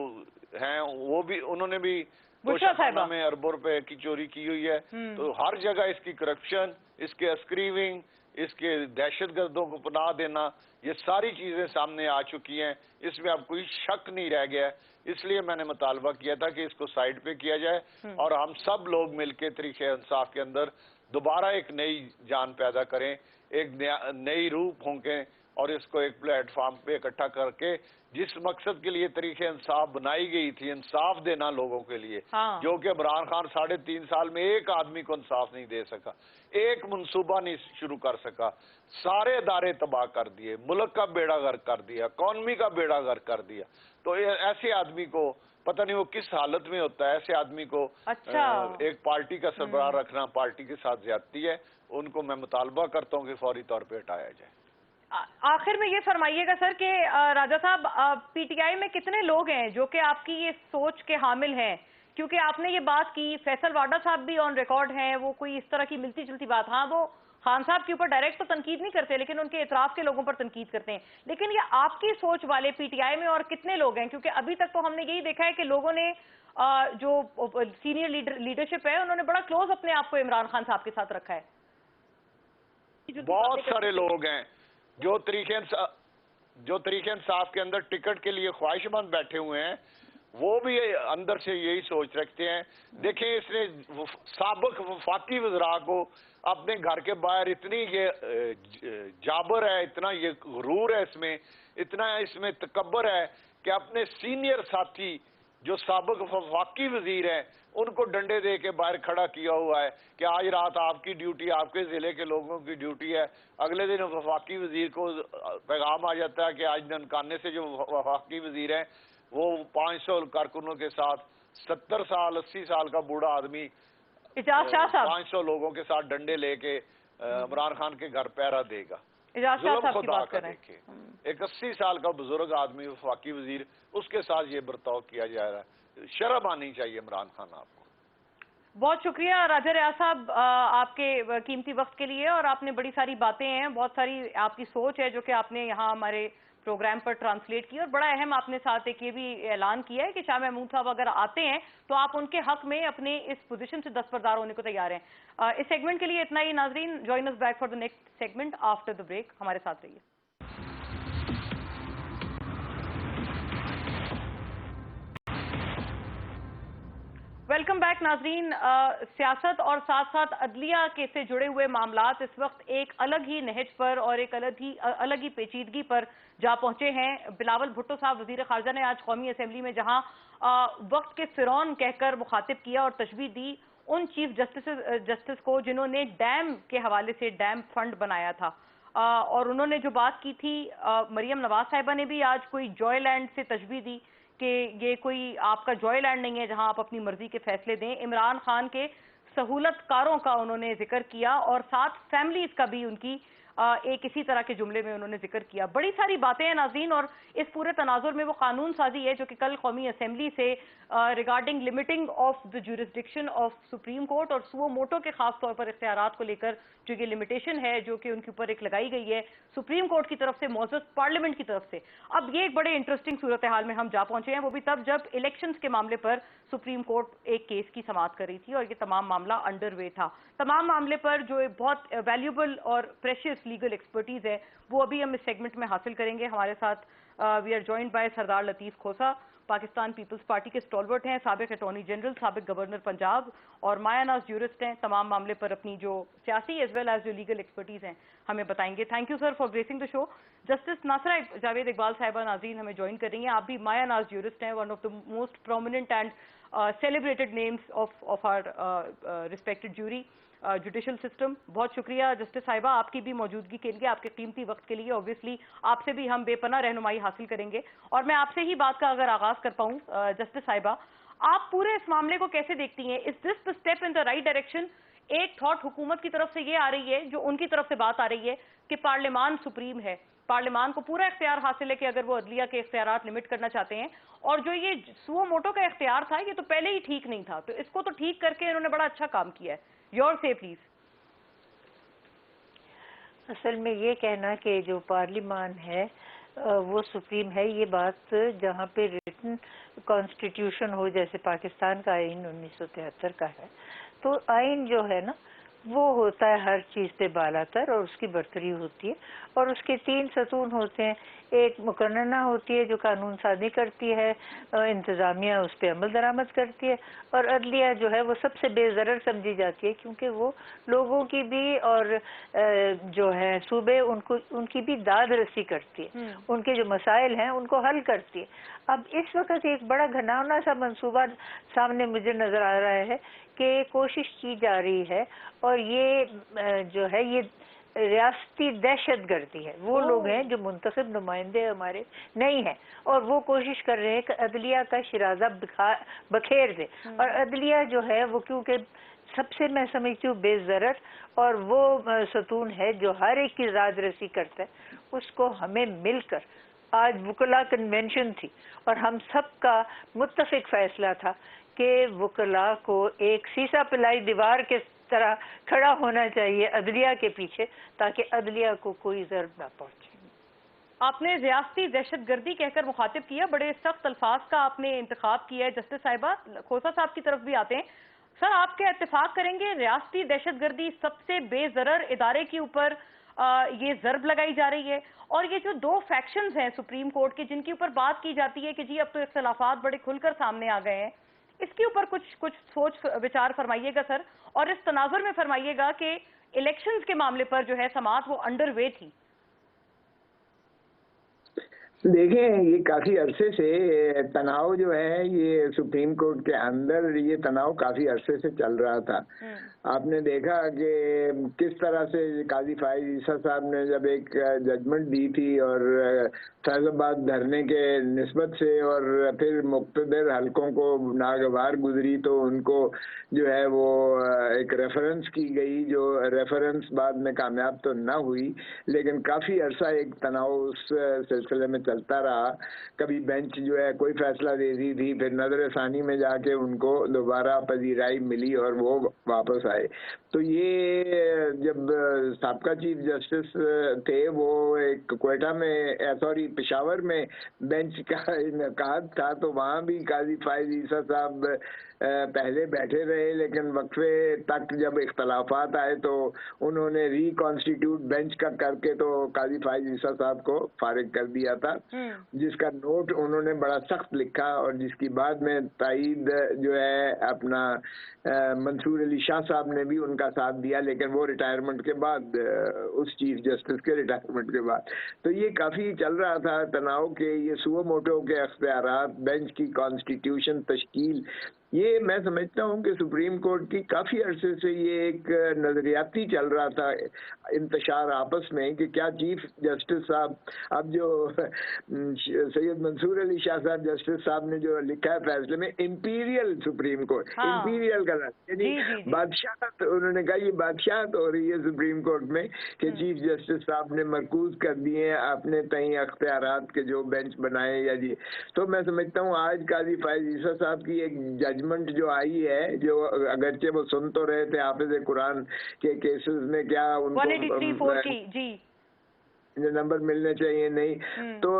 हैं वो भी, उन्होंने भी तोशाखाना में अरबों रुपए की चोरी की हुई है। तो हर जगह इसकी करप्शन, इसके अस्करी विंग, इसके दहशत गर्दों को पनाह देना, ये सारी चीजें सामने आ चुकी हैं। इसमें अब कोई शक नहीं रह गया। इसलिए मैंने मुतालबा किया था कि इसको साइड पे किया जाए और हम सब लोग मिलकर तरीके इंसाफ के अंदर दोबारा एक नई जान पैदा करें, एक नई रूह फूंकें और इसको एक प्लेटफॉर्म पे इकट्ठा करके जिस मकसद के लिए तरीके इंसाफ बनाई गई थी, इंसाफ देना लोगों के लिए, जो कि इमरान खान 3.5 साल में एक आदमी को इंसाफ नहीं दे सका, एक मंसूबा नहीं शुरू कर सका, सारे अदारे तबाह कर दिए, मुल्क का बेड़ा गर्क कर दिया, इकॉनमी का बेड़ा गर्क कर दिया। तो ऐसे आदमी को पता नहीं वो किस हालत में होता है, ऐसे आदमी को एक पार्टी का सरबराह रखना पार्टी के साथ ज्यादती है। उनको मैं मुतालबा करता हूँ कि फौरी तौर पर हटाया जाए। आखिर में ये फरमाइएगा सर कि राजा साहब, पीटीआई में कितने लोग हैं जो कि आपकी ये सोच के हामिल हैं? क्योंकि आपने ये बात की, फैसल वाडा साहब भी ऑन रिकॉर्ड हैं, वो कोई इस तरह की मिलती जुलती बात, हाँ वो खान साहब के ऊपर डायरेक्ट तो तनकीद नहीं करते, लेकिन उनके इतराफ के लोगों पर तनकीद करते हैं। लेकिन ये आपकी सोच वाले पीटीआई में और कितने लोग हैं? क्योंकि अभी तक तो हमने यही देखा है कि लोगों ने जो सीनियर लीडरशिप है उन्होंने बड़ा क्लोज अपने आप को इमरान खान साहब के साथ रखा है। बहुत सारे लोग हैं जो तरीके इंसाफ के अंदर टिकट के लिए ख्वाहिशमंद बैठे हुए हैं, वो भी अंदर से यही सोच रखते हैं। देखें, इसने साबिक वफाकी वज़रा को अपने घर के बाहर इतनी ये जाबर है, इतना ये गुरूर है, इतना इसमें तकब्बर है कि अपने सीनियर साथी जो साबिक वफाकी वजीर हैं उनको डंडे दे के बाहर खड़ा किया हुआ है कि आज रात आपकी ड्यूटी, आपके जिले के लोगों की ड्यूटी है। अगले दिन वफाकी वजीर को पैगाम आ जाता है कि आज ननकाने से जो वफाकी वजीर हैं वो 500 कारकुनों के साथ 70 साल 80 साल का बूढ़ा आदमी 500 लोगों के साथ डंडे लेके इमरान खान के घर पहरा देगा। जुल्म खुदा का देखे, एक 80 साल का बुजुर्ग आदमी वफाकी वजीर, उसके साथ ये बर्ताव किया जा रहा है। शर्म आनी चाहिए इमरान खान आपको। बहुत शुक्रिया राजा रियाज साहब आपके कीमती वक्त के लिए, और आपने बड़ी सारी बातें हैं, बहुत सारी आपकी सोच है जो कि आपने यहाँ हमारे प्रोग्राम पर ट्रांसलेट की, और बड़ा अहम आपने साथ एक ये भी ऐलान किया है कि शाह महमूद साहब अगर आते हैं तो आप उनके हक में अपने इस पोजीशन से दस्तबरदार होने को तैयार हैं। इस सेगमेंट के लिए इतना ही नाजरीन। Join us back for the next segment after the break. हमारे साथ रहिए। वेलकम बैक नाजरीन। सियासत और साथ साथ अदलिया के से जुड़े हुए मामलात इस वक्त एक अलग ही नहज पर और एक अलग ही पेचीदगी पर जा पहुंचे हैं। बिलावल भुट्टो साहब वजीर खारजा ने आज कौमी असम्बली में जहां वक्त के फिरौन कहकर मुखातिब किया और तशबीह दी उन चीफ जस्टिस को जिन्होंने डैम के हवाले से डैम फंड बनाया था, और उन्होंने जो बात की थी, मरियम नवाज साहिबा ने भी आज कोई जॉयलैंड से तशबीह दी कि ये कोई आपका जॉयलैंड नहीं है जहां आप अपनी मर्जी के फैसले दें। इमरान खान के सहूलतकारों का उन्होंने जिक्र किया और साथ फैमिलीज का भी उनकी एक इसी तरह के जुमले में उन्होंने जिक्र किया। बड़ी सारी बातें हैं नाज़रीन, और इस पूरे तनाजुर में वो कानून साजी है जो कि कल कौमी असम्बली से regarding limiting of the jurisdiction of supreme court और सुओ मोटो के खास तौर पर इख्तियारात को लेकर जो ये लिमिटेशन है जो कि उनके ऊपर एक लगाई गई है सुप्रीम कोर्ट की तरफ से, मौजूद पार्लियामेंट की तरफ से। अब ये एक बड़े इंटरेस्टिंग सूरत हाल में हम जा पहुंचे हैं, वो भी तब जब इलेक्शंस के मामले पर सुप्रीम कोर्ट एक केस की समाअत कर रही थी और ये तमाम मामला अंडर वे था। तमाम मामले पर जो बहुत वैल्यूबल और प्रेशियस लीगल एक्सपर्टीज है वो अभी हम इस सेगमेंट में हासिल करेंगे। हमारे साथ we are joined by Sardar Latif Khosa, Pakistan Peoples Party के स्टॉलवर्ट हैं, साबिक अटॉर्नी जनरल, साबिक गवर्नर पंजाब और माया नाज यूरिस्ट हैं। तमाम मामले पर अपनी जो सियासी एज वेल एज जो लीगल एक्सपर्टीज हैं हमें बताएंगे। Thank you sir for gracing the show. Justice नासरा जावेद इकबाल साहिबा नाज़रीन हमें ज्वाइन कर रही हैं। आप भी माया नाज यूरिस्ट हैं, one of the most prominent and celebrated names of our respected jury judicial system. बहुत शुक्रिया जस्टिस साहिबा आपकी भी मौजूदगी के लिए, आपके कीमती वक्त के लिए। ऑब्वियसली आपसे भी हम बेपनाह रहनुमाई हासिल करेंगे और मैं आपसे ही बात का अगर आगाज कर पाऊं जस्टिस साहिबा, आप पूरे इस मामले को कैसे देखती हैं? Is this the step in the right direction? एक थॉट हुकूमत की तरफ से ये आ रही है, जो उनकी तरफ से बात आ रही है कि पार्लियामान सुप्रीम है, पार्लियामान को पूरा इख्तियार हासिल है कि अगर वो अदलिया के इख्तियारात लिमिट करना चाहते हैं, और जो ये सुओ मोटो का इख्तियार था ये तो पहले ही ठीक नहीं था, तो इसको तो ठीक करके इन्होंने बड़ा अच्छा काम किया है। योर से प्लीज। असल में ये कहना कि जो पार्लियामान है वो सुप्रीम है, ये बात जहाँ पे रिटन कॉन्स्टिट्यूशन हो, जैसे पाकिस्तान का आइन 1973 का है, तो आइन जो है ना वो होता है हर चीज़ पे बालातर और उसकी बरतरी होती है, और उसके 3 सतून होते हैं। एक मुकन्नना होती है जो कानून साजी करती है, इंतज़ामिया उस पर अमल दरामद करती है, और अदलिया जो है वो सबसे बेज़रर समझी जाती है क्योंकि वो लोगों की भी और जो है सूबे उनकी भी दाद रसी करती है, उनके जो मसाइल हैं उनको हल करती है। अब इस वक्त एक बड़ा घनावना सा मंसूबा सामने मुझे नज़र आ रहा है कि कोशिश की जा रही है, और ये जो है ये रियासती दहशत गर्दी है। वो लोग हैं जो मुंतखब नुमाइंदे हमारे नहीं हैं, और वो कोशिश कर रहे हैं कि अदलिया का शिराजा बखेर दे, और अदलिया जो है वो क्योंकि सबसे मैं समझती हूँ बेज़रर और वो सतून है जो हर एक की राज रसी करता है, उसको हमें मिलकर, आज वुकला कन्वेंशन थी और हम सब का मुत्तफिक फैसला था कि वुकला को एक सीसा पिलाई दीवार के तरह खड़ा होना चाहिए अदलिया के पीछे, ताकि अदलिया को कोई ज़र्ब ना पहुंचे। आपने रियासती दहशतगर्दी कहकर मुखातिब किया, बड़े सख्त अल्फाज का आपने इंतखाब किया है। जस्टिस साहिबा खोसा साहब की तरफ भी आते हैं। सर, आप क्या इत्तेफाक करेंगे रियासती दहशतगर्दी सबसे बेजरर इदारे के ऊपर ये जर्ब लगाई जा रही है, और ये जो 2 फैक्शंस हैं सुप्रीम कोर्ट के जिनके ऊपर बात की जाती है कि जी अब तो इख्तिलाफात बड़े खुलकर सामने आ गए हैं, इसके ऊपर कुछ सोच विचार फरमाइएगा सर, और इस तनाजुर में फरमाइएगा कि इलेक्शंस के मामले पर जो है समाअत वो अंडरवे थी। देखें, ये काफ़ी अरसे से तनाव जो है ये सुप्रीम कोर्ट के अंदर, ये तनाव काफ़ी अरसे से चल रहा था। आपने देखा कि किस तरह से काजी फाइज ईसा साहब ने जब एक जजमेंट दी थी और फैज़ाबाद धरने के निस्बत से, और फिर मुक़्तदर हलकों को नागवार गुजरी तो उनको जो है वो एक रेफरेंस की गई, जो रेफरेंस बाद में कामयाब तो ना हुई, लेकिन काफ़ी अरसा एक तनाव उस सिलसिले में चलता रहा। कभी बेंच जो है कोई फैसला देती थी, फिर नजर सानी में जाके उनको दोबारा पजीराई मिली और वो वापस आए। तो ये जब साबका चीफ जस्टिस थे वो एक क्वेटा में, सॉरी पेशावर में बेंच का इनेकाद था, तो वहाँ भी काजी फाइज ईसा साहब पहले बैठे रहे, लेकिन वक्फे तक जब इख्तलाफात आए तो उन्होंने रिकॉन्स्टिट्यूट बेंच का करके तो काजी फाइज ईसा साहब को फारिग कर दिया था, जिसका नोट उन्होंने बड़ा सख्त लिखा और जिसकी बाद में तायीद जो है अपना मंसूर अली शाह साहब ने भी उनका साथ दिया, लेकिन वो रिटायरमेंट के बाद, उस चीफ जस्टिस के रिटायरमेंट के बाद। तो ये काफ़ी चल रहा था तनाव के ये सुओ मोटो के अख्तियारात, बेंच की कॉन्स्टिट्यूशन तश्कील, ये मैं समझता हूँ कि सुप्रीम कोर्ट की काफ़ी अरसे से ये एक नज़रियाती चल रहा था इंतशार आपस में कि क्या चीफ जस्टिस साहब, अब जो सैयद मंसूर अली शाह साहब जस्टिस साहब ने जो लिखा है फैसले में, इंपीरियल सुप्रीम कोर्ट, इंपीरियल का यानी बादशाह, तो उन्होंने कहा ये बादशाहत हो रही है सुप्रीम कोर्ट में कि चीफ जस्टिस साहब ने मरकूज कर दिए हैं अपने तय अख्तियारात के जो बेंच बनाए या जी। तो मैं समझता हूँ आज काजी फाइज ईसा साहब की एक जजमेंट जो आई है, जो अगरचे वो सुन तो रहे थे हाफिज कुरान के केसेस में क्या उनको 183 की जी नंबर मिलने चाहिए, नहीं तो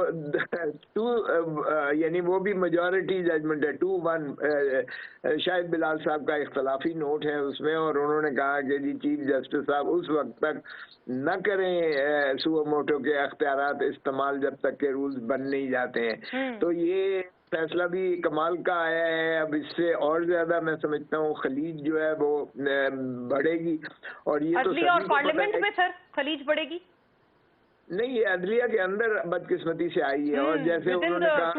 2 यानी वो भी मेजॉरिटी जजमेंट है 2-1, शायद बिलाल साहब का इख्तलाफी नोट है उसमें, और उन्होंने कहा कि जी चीफ जस्टिस साहब उस वक्त तक न करें सुओ मोटो के अख्तियारात इस्तेमाल जब तक के रूल्स बन नहीं जाते हैं। तो ये फैसला भी कमाल का आया है। अब इससे और ज्यादा मैं समझता हूँ खलीज जो है वो बढ़ेगी। और ये तो अदलिया और सभी को पता पार्लियामेंट है। में सर खलीज बढ़ेगी? नहीं, ये अदलिया के अंदर बदकिस्मती से आई है। और जैसे उन्होंने कहा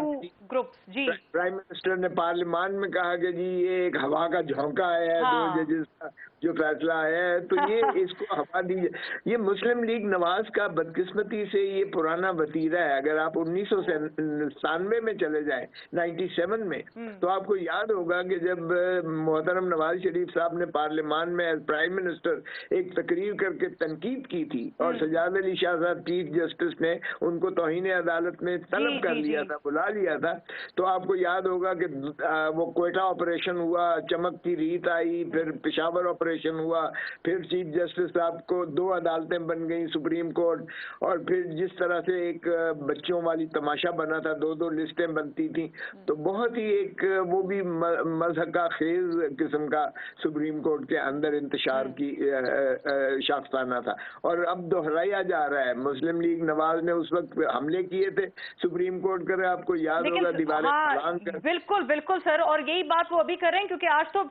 ग्रुप्स जी, प्राइम मिनिस्टर ने पार्लियामान में कहा कि जी ये एक हवा का झोंका है, हाँ। 2 जजेस का जो फैसला आया है, तो ये इसको हवा दी। ये मुस्लिम लीग नवाज का बदकिस्मती से ये पुराना वतीरा है। अगर आप 1997 में चले जाएं, 97 में, तो आपको याद होगा कि जब मोहतरम नवाज शरीफ साहब ने पार्लियामान में एज प्राइम मिनिस्टर एक तकरीर करके तनकीद की थी और सजाद अली शाह साहब चीफ जस्टिस ने उनको तौहीन अदालत में तलब कर लिया था, बुला लिया था। तो आपको याद होगा कि वो कोयटा ऑपरेशन हुआ, चमक की रीत आई, फिर पेशावर ऑपरेशन हुआ, फिर चीफ जस्टिस साहब को 2 अदालतें बन गई, सुप्रीम कोर्ट। और फिर जिस तरह से एक बच्चों वाली तमाशा बना था, 2-2 लिस्टें बनती थी, तो बहुत ही एक वो भी मज़हका खेज किस्म का सुप्रीम कोर्ट के अंदर इंतशार की शाख्साना था। और अब दोहराया जा रहा है। मुस्लिम लीग नवाज ने उस वक्त हमले किए थे सुप्रीम कोर्ट कर, आपको याद होगा, दीवारें हाँ, बिल्कुल बिल्कुल सर। और यही बात वो अभी कर रहे हैं, क्योंकि आज तो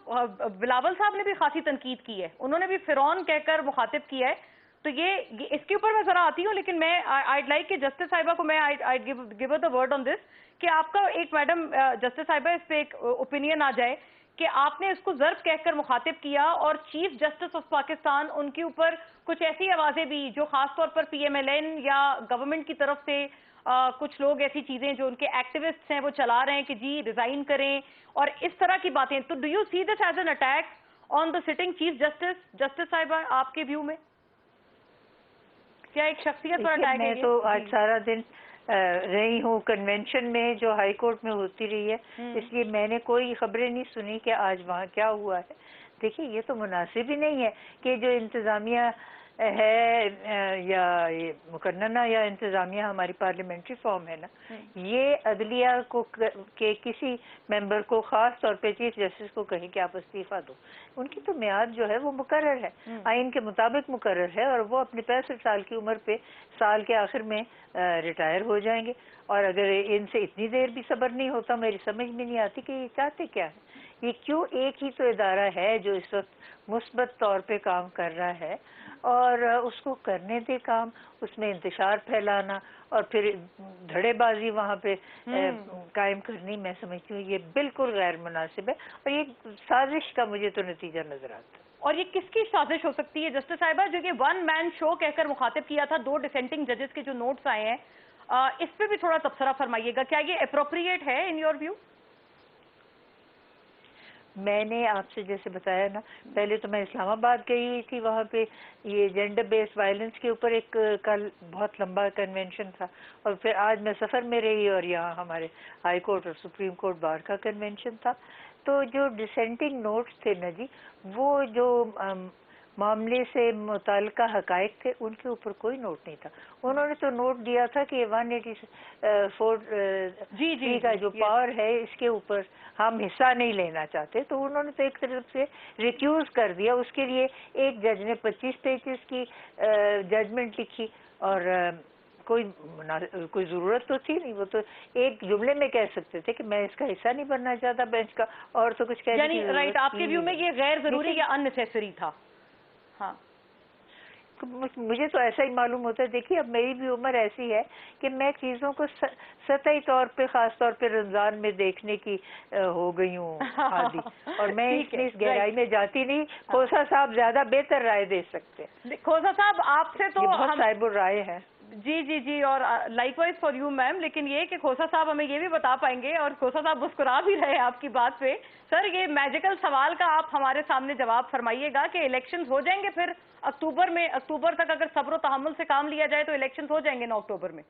बिलावल साहब ने भी खासी तनकीद की है, उन्होंने भी फिरौन कहकर मुखातिब किया है। तो ये इसके ऊपर मैं जरा आती हूँ, लेकिन मैं आईड लाइक कि जस्टिस साहिबा को मैं I give the word on this, कि आपका एक मैडम जस्टिस साहिबा इस पे एक ओपिनियन आ जाए कि आपने इसको ज़र्फ कहकर मुखातिब किया और चीफ जस्टिस ऑफ पाकिस्तान उनके ऊपर कुछ ऐसी आवाजें भी जो खासतौर पर PMLN या गवर्नमेंट की तरफ से कुछ लोग ऐसी चीजें जो उनके एक्टिविस्ट्स हैं वो चला रहे हैं कि जी रिजाइन करें और इस तरह की बातें। तो do you see this as an attack on the sitting chief justice? Justice साहिबा, आपके व्यू में क्या एक शख्सियत पर अटैक है? मैं तो आज सारा दिन रही हूँ कन्वेंशन में जो हाई कोर्ट में होती रही है, इसलिए मैंने कोई खबरें नहीं सुनी कि आज वहाँ क्या हुआ है। देखिए, ये तो मुनासिब ही नहीं है कि जो इंतज़ामिया है या ये मुकन्नना या इंतज़ामिया हमारी पार्लियामेंट्री फॉर्म है ना, ये अदलिया को के किसी मेंबर को ख़ास तौर पे चीफ जस्टिस को कहे कि आप इस्तीफ़ा दो। उनकी तो मियाद जो है वो मुकर्रर है, आइन के मुताबिक मुकर्रर है, और वो अपने 65 साल की उम्र पे साल के आखिर में रिटायर हो जाएंगे। और अगर इनसे इतनी देर भी सब्र नहीं होता, मेरी समझ में नहीं आती कि ये चाहते क्या है। ये क्यों एक ही तो इदारा है जो इस वक्त मुस्बत तौर पे काम कर रहा है, और उसको करने दे काम, उसमें इंतशार फैलाना और फिर धड़ेबाजी वहाँ पे कायम करनी, मैं समझती हूँ ये बिल्कुल गैर मुनासिब है और ये साजिश का मुझे तो नतीजा नजर आता है। और ये किसकी साजिश हो सकती है जस्टिस साहिबा, जो कि 1 मैन शो कहकर मुखातिब किया था 2 डिसेंटिंग जजेस के जो नोट्स आए हैं, इस पे भी थोड़ा तबसरा फरमाइएगा, क्या ये अप्रोप्रिएट है इन योर व्यू? मैंने आपसे जैसे बताया ना, पहले तो मैं इस्लामाबाद गई हुई थी, वहाँ पे ये जेंडर बेस्ड वायलेंस के ऊपर एक कल बहुत लंबा कन्वेंशन था, और फिर आज मैं सफ़र में रही और यहाँ हमारे हाई कोर्ट और सुप्रीम कोर्ट बार का कन्वेंशन था। तो जो डिसेंटिंग नोट्स थे ना जी, वो जो मामले से मुताल्लिका हकायक थे, उनके ऊपर कोई नोट नहीं था। उन्होंने तो नोट दिया था कि 184 जी का जो पावर है इसके ऊपर हम हिस्सा नहीं लेना चाहते, तो उन्होंने तो एक तरफ से रिक्यूज कर दिया। उसके लिए एक जज ने 25 पेजेस की जजमेंट लिखी, और कोई ज़रूरत तो थी नहीं, वो तो एक जुमले में कह सकते थे कि मैं इसका हिस्सा नहीं बनना चाहता बेंच का, और तो कुछ कहने की ज़रूरत। राइट, आपके व्यू में ये गैर जरूरी या अननेसेसरी था? हाँ, मुझे तो ऐसा ही मालूम होता है। देखिए, अब मेरी भी उम्र ऐसी है कि मैं चीज़ों को सतही तौर पे, ख़ास तौर पे रमज़ान में देखने की हो गई हूँ आदी, और मैं इतनी इस गहराई में जाती नहीं। खोसा साहब ज़्यादा बेहतर राय दे सकते हैं। खोसा साहब, आपसे तो बहुत साहिबुर राय है। जी जी जी, और लाइकवाइज फॉर यू मैम। लेकिन ये कि खोसा साहब हमें ये भी बता पाएंगे, और खोसा साहब मुस्कुरा भी रहे आपकी बात पे, सर ये मैजिकल सवाल का आप हमारे सामने जवाब फरमाइएगा कि इलेक्शंस हो जाएंगे फिर अक्टूबर में? अक्टूबर तक अगर सब्र तहम्मुल से काम लिया जाए तो इलेक्शंस हो जाएंगे 9 अक्टूबर में?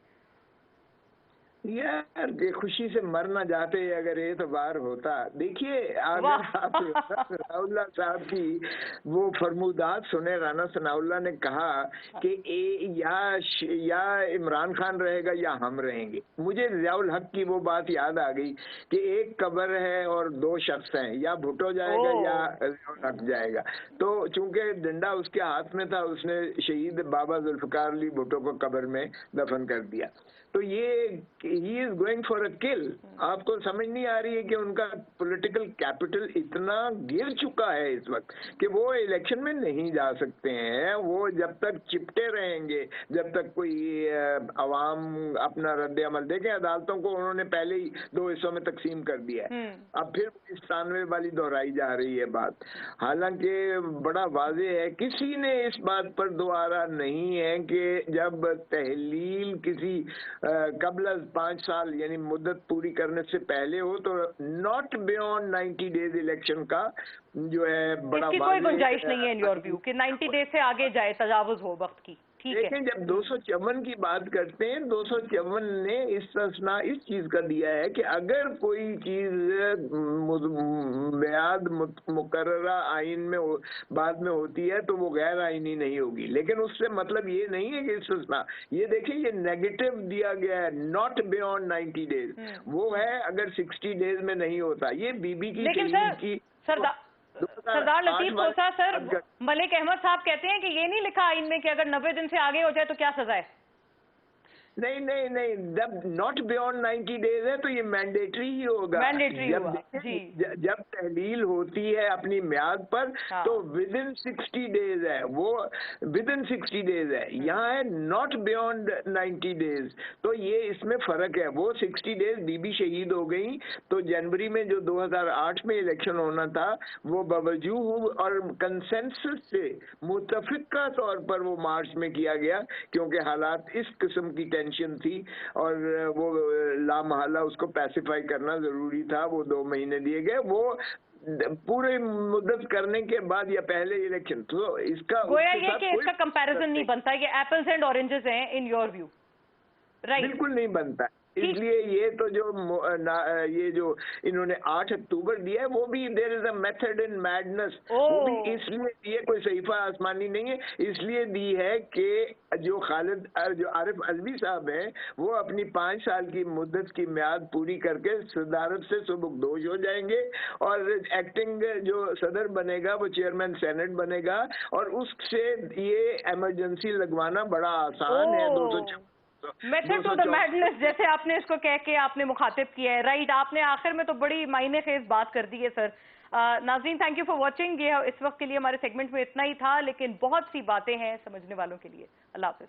यार, खुशी से मर ना जाते अगर ये तो बार होता। देखिए, अगर आप सनाउल्लाह साहब की वो फरमूदात सुने, राना सनाउल्लाह ने कहा कि या इमरान खान रहेगा या हम रहेंगे। मुझे ज़ियाउल हक की वो बात याद आ गई कि एक कब्र है और 2 शख्स हैं, या भुट्टो जाएगा या ज़ियाउल हक जाएगा। तो चूंकि डंडा उसके हाथ में था, उसने शहीद बाबा जुल्फ़िकार अली भुट्टो को कब्र में दफन कर दिया। तो ये he is going for a kill. आपको समझ नहीं आ रही है कि उनका पॉलिटिकल कैपिटल इतना गिर चुका है इस वक्त कि वो इलेक्शन में नहीं जा सकते हैं। वो जब तक चिपटे रहेंगे, जब तक कोई अवाम अपना रद्द अमल देखें, अदालतों को उन्होंने पहले ही 2 हिस्सों में तकसीम कर दिया है। अब फिर 97 वाली दोहराई जा रही है बात। हालांकि बड़ा वाज़ेह है, किसी ने इस बात पर दोबारा नहीं है कि जब तहलील किसी कबल 5 साल यानी मुद्दत पूरी करने से पहले हो तो नॉट बियॉन्ड 90 डेज इलेक्शन का जो है बड़ा कोई गुंजाइश नहीं है इन योर व्यू कि 90 डेज से आगे जाए, तजावुज हो वक्त की। लेकिन जब 254 की बात करते हैं, 254 ने इस चीज का दिया है कि अगर कोई चीज मियाद मुकर्ररा आइन में बाद में होती है तो वो गैर आइनी नहीं होगी। लेकिन उससे मतलब ये नहीं है कि इस्तिस्ना, ये देखिए ये नेगेटिव दिया गया है, नॉट बियॉन्ड 90 डेज। वो है अगर 60 डेज में नहीं होता। ये बीबी की सरदार लतीफ खोसा सर, मलिक अहमद साहब कहते हैं कि ये नहीं लिखा आइन में कि अगर 90 दिन से आगे हो जाए तो क्या सजा है। नहीं, जब नॉट बियॉन्ड 90 डेज है तो ये मैंडेटरी ही होगा। जब तहलील होती है अपनी म्याद पर तो विद इन 60 डेज है, वो विद इन 60 डेज है। यहाँ है नॉट बियॉन्ड 90 डेज, तो ये इसमें फर्क है। वो 60 डेज बीबी शहीद हो गई तो जनवरी में जो 2008 में इलेक्शन होना था वो बावजूद और कंसेंसस से मुतफिका तौर पर वो मार्च में किया गया, क्योंकि हालात इस किस्म की टेंशन थी और वो लामहला उसको पैसिफाई करना जरूरी था। वो 2 महीने दिए गए, वो पूरे मुद्दत करने के बाद या पहले इलेक्शन। तो इसका गोया ये कि इसका कंपैरिजन नहीं बनता है कि एप्पल्स एंड ऑरेंजेस हैं इन योर व्यू, राइट? बिल्कुल नहीं बनता। इसलिए ये तो ये जो इन्होंने 8 अक्टूबर दिया है वो भी there is a method in madness. वो भी इसलिए दी है, कोई सहीफा आसमानी नहीं है, इसलिए दी है कि जो आरिफ अजवी साहब हैं वो अपनी 5 साल की मुद्दत की म्याद पूरी करके सदारत से सुबुकदोश हो जाएंगे और एक्टिंग जो सदर बनेगा वो चेयरमैन सेनेट बनेगा और उससे ये इमरजेंसी लगवाना बड़ा आसान है। 204 मेथड टू द मैडनेस जैसे आपने इसको कह के आपने मुखातिब किया है, राइट? आपने आखिर में तो बड़ी मायने खेज बात कर दी है सर। नाज़रीन, थैंक यू फॉर वॉचिंग। ये इस वक्त के लिए हमारे सेगमेंट में इतना ही था, लेकिन बहुत सी बातें हैं समझने वालों के लिए। अल्लाह हाफिज।